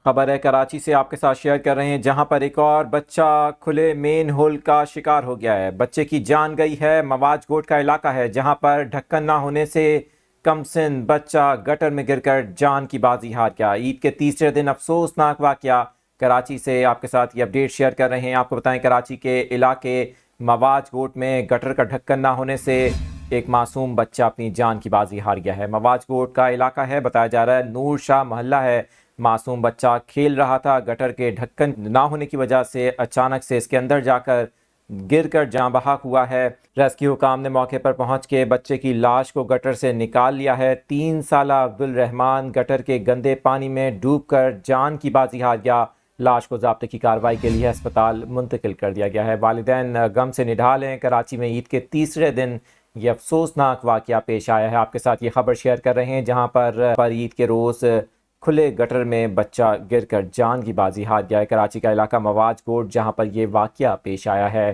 خبر ہے کراچی سے آپ کے ساتھ شیئر کر رہے ہیں، جہاں پر ایک اور بچہ کھلے مین ہول کا شکار ہو گیا ہے۔ بچے کی جان گئی ہے۔ مواج گوٹ کا علاقہ ہے جہاں پر ڈھکن نہ ہونے سے کم سن بچہ گٹر میں گر کر جان کی بازی ہار گیا۔ عید کے تیسرے دن افسوسناک واقعہ کراچی سے آپ کے ساتھ یہ اپڈیٹ شیئر کر رہے ہیں۔ آپ کو بتائیں کراچی کے علاقے مواج گوٹ میں گٹر کا ڈھکن نہ ہونے سے ایک معصوم بچہ اپنی جان کی بازی ہار گیا ہے۔ مواج گوٹ کا علاقہ ہے، بتایا جا رہا ہے نور شاہ محلہ ہے۔ معصوم بچہ کھیل رہا تھا، گٹر کے ڈھکن نہ ہونے کی وجہ سے اچانک سے اس کے اندر جا کر گر کر جاں بحق ہوا ہے۔ ریسکیو حکام نے موقع پر پہنچ کے بچے کی لاش کو گٹر سے نکال لیا ہے۔ 3 سالہ عبدالرحمان گٹر کے گندے پانی میں ڈوب کر جان کی بازی ہار گیا۔ لاش کو ضابطے کی کارروائی کے لیے اسپتال منتقل کر دیا گیا ہے۔ والدین غم سے نڈھال ہیں۔ کراچی میں عید کے تیسرے دن یہ افسوسناک واقعہ پیش آیا ہے۔ آپ کے ساتھ یہ خبر شیئر کر رہے ہیں جہاں پر عید کے روز کھلے گٹر میں بچہ گر کر جان کی بازی ہار گیا ہے۔ کراچی کا علاقہ مواج گوٹ جہاں پر یہ واقعہ پیش آیا ہے۔